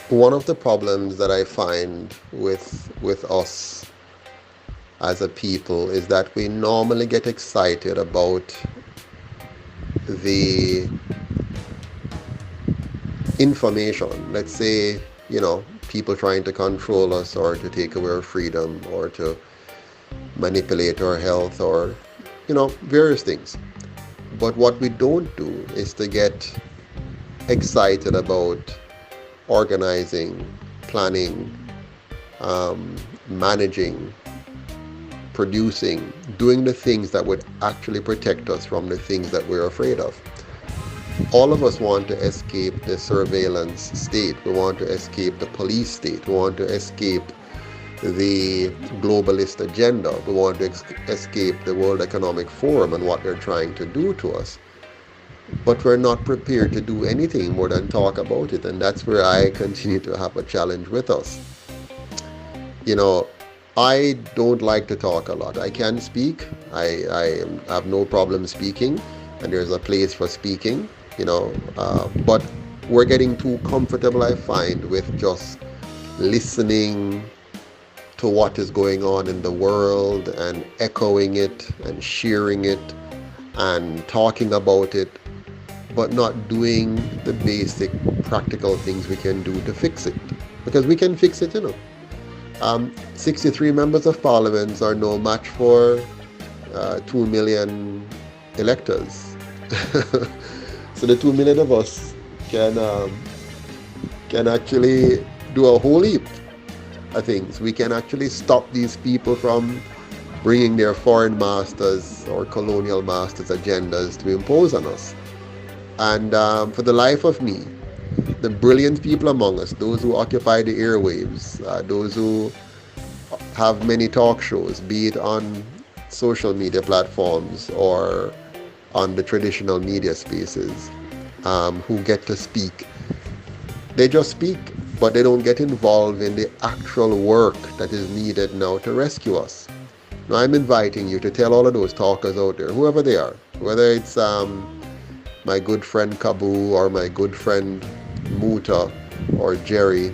One of the problems that I find with us as a people is that we normally get excited about the information. Let's say, people trying to control us or to take away our freedom or to manipulate our health or, various things. But what we don't do is to get excited about organizing, planning, managing, producing, doing the things that would actually protect us from the things that we're afraid of. All of us want to escape the surveillance state. We want to escape the police state. We want to escape the globalist agenda. We want to escape the World Economic Forum and what they're trying to do to us. But we're not prepared to do anything more than talk about it. And that's where I continue to have a challenge with us. I don't like to talk a lot. I can speak. I have no problem speaking. And there's a place for speaking, but we're getting too comfortable, I find, with just listening to what is going on in the world and echoing it and sharing it and talking about it, but not doing the basic practical things we can do to fix it. Because we can fix it, 63 members of parliament are no match for 2 million electors. So the 2 million of us can actually do a whole heap of things. We can actually stop these people from bringing their foreign masters or colonial masters agendas to impose on us. And for the life of me, the brilliant people among us, those who occupy the airwaves, those who have many talk shows, be it on social media platforms or on the traditional media spaces, who get to speak. They just speak, but they don't get involved in the actual work that is needed now to rescue us. Now I'm inviting you to tell all of those talkers out there, whoever they are, whether it's my good friend Kabu or my good friend Muta or Jerry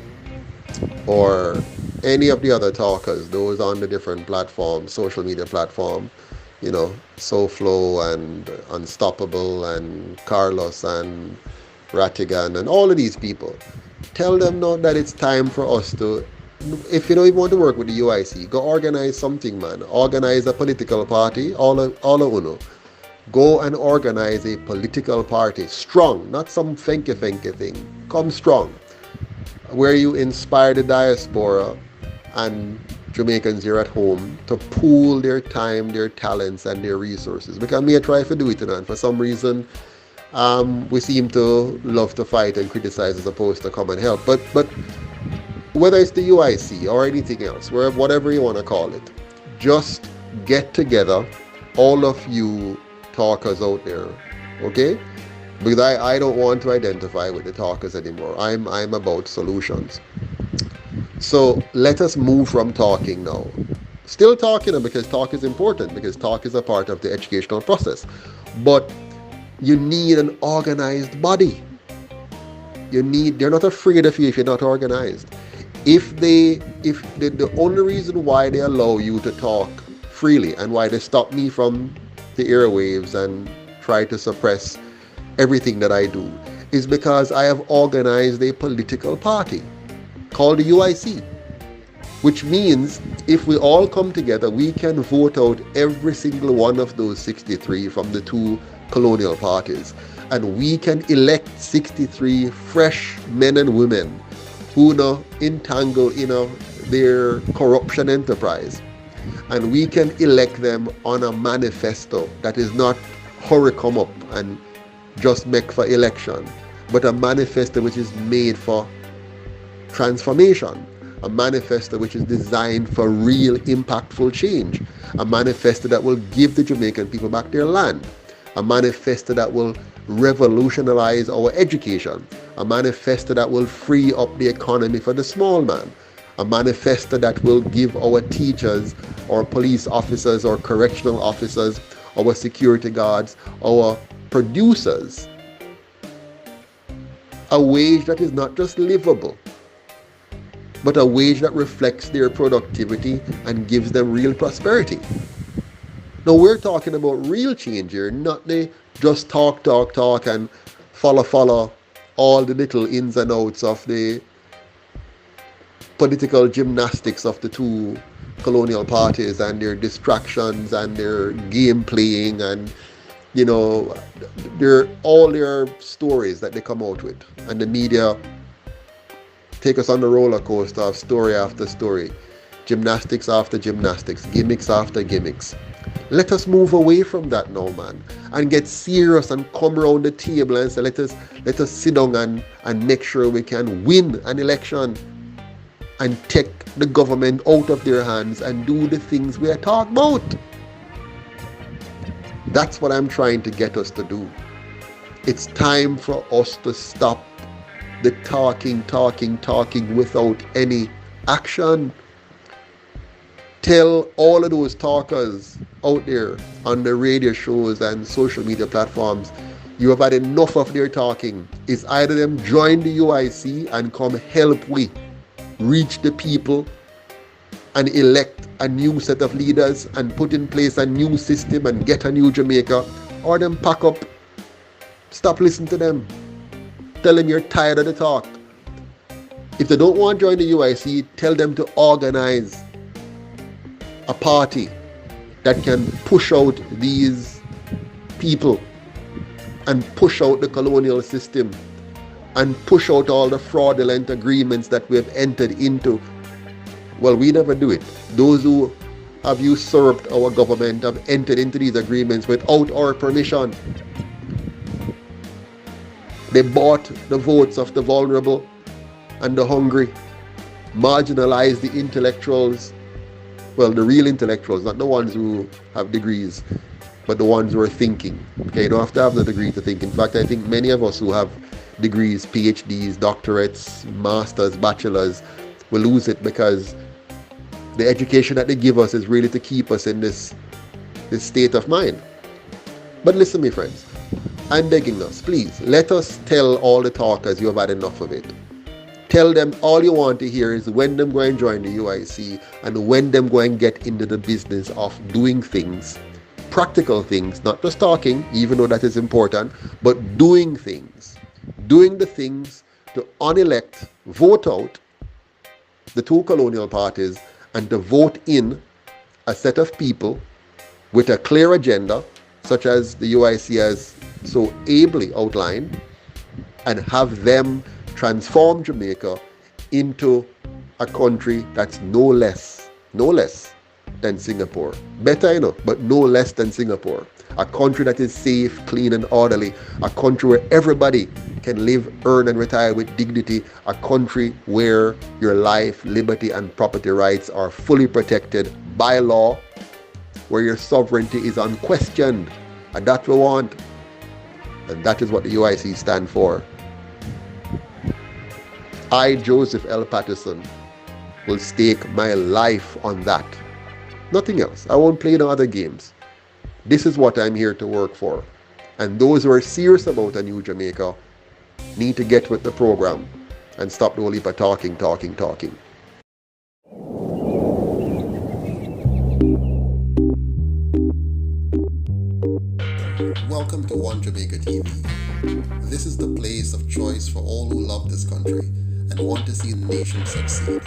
or any of the other talkers, those on the different platforms, social media platform, Souflo and Unstoppable and Carlos and Ratigan and all of these people. Tell them now that it's time for us to, if you don't even want to work with the UIC, go organize something, man. Organize a political party, all of uno. Go and organize a political party, strong, not some fenke thing. Come strong, where you inspire the diaspora and Jamaicans here at home to pool their time, their talents, and their resources. Because me, I try to do it, and for some reason, we seem to love to fight and criticize as opposed to come and help. But whether it's the UIC or anything else, whatever you want to call it, just get together, all of you talkers out there, okay? Because I don't want to identify with the talkers anymore. I'm about solutions. So let us move from talking now. Still talking, because talk is important, because talk is a part of the educational process. But you need an organized body. They're not afraid of you if you're not organized. If the only reason why they allow you to talk freely and why they stop me from the airwaves and try to suppress everything that I do is because I have organized a political party called the UIC, which means if we all come together, we can vote out every single one of those 63 from the two colonial parties, and we can elect 63 fresh men and women who now entangle in their corruption enterprise, and we can elect them on a manifesto that is not hurry come up and just make for election, but a manifesto which is made for transformation, a manifesto which is designed for real impactful change, a manifesto that will give the Jamaican people back their land, a manifesto that will revolutionize our education, a manifesto that will free up the economy for the small man, a manifesto that will give our teachers, our police officers, our correctional officers, our security guards, our producers, a wage that is not just livable, but a wage that reflects their productivity and gives them real prosperity. Now we're talking about real change here, not the just talk and follow all the little ins and outs of the political gymnastics of the two colonial parties and their distractions and their game playing and all their stories that they come out with, and the media take us on the roller coaster of story after story, gymnastics after gymnastics, gimmicks after gimmicks. Let us move away from that now, man, and get serious and come around the table and say, let us sit down and make sure we can win an election and take the government out of their hands and do the things we are talking about. That's what I'm trying to get us to do. It's time for us to stop the talking without any action. Tell all of those talkers out there on the radio shows and social media platforms, you have had enough of their talking. It's either them join the UIC and come help we reach the people and elect a new set of leaders and put in place a new system and get a new Jamaica, or them pack up, stop listening to them, tell them you're tired of the talk. If they don't want to join the UIC, tell them to organize a party that can push out these people and push out the colonial system and push out all the fraudulent agreements that we have entered into. Well, we never do it. Those who have usurped our government have entered into these agreements without our permission. They bought the votes of the vulnerable and the hungry, marginalized the intellectuals, well, the real intellectuals, not the ones who have degrees, but the ones who are thinking. Okay, you don't have to have the degree to think. In fact, I think many of us who have degrees, PhDs, doctorates, masters, bachelors, will lose it because the education that they give us is really to keep us in this state of mind. But listen, my friends, I'm begging us, please, let us tell all the talkers you have had enough of it. Tell them all you want to hear is when them go and join the UIC and when them go and get into the business of doing things, practical things, not just talking, even though that is important, but doing things. Doing the things to unelect, vote out the two colonial parties and to vote in a set of people with a clear agenda, such as the UIC has so ably outlined, and have them transform Jamaica into a country that's no less than Singapore. Better, but no less than Singapore. A country that is safe, clean and orderly. A country where everybody can live, earn and retire with dignity. A country where your life, liberty and property rights are fully protected by law. Where your sovereignty is unquestioned. And that we want. And that is what the UIC stand for. I, Joseph L. Patterson, will stake my life on that. Nothing else. I won't play no other games. This is what I'm here to work for. And those who are serious about a new Jamaica need to get with the program and stop the whole heap of talking. Welcome to One Jamaica TV. This is the place of choice for all who love this country and want to see the nation succeed.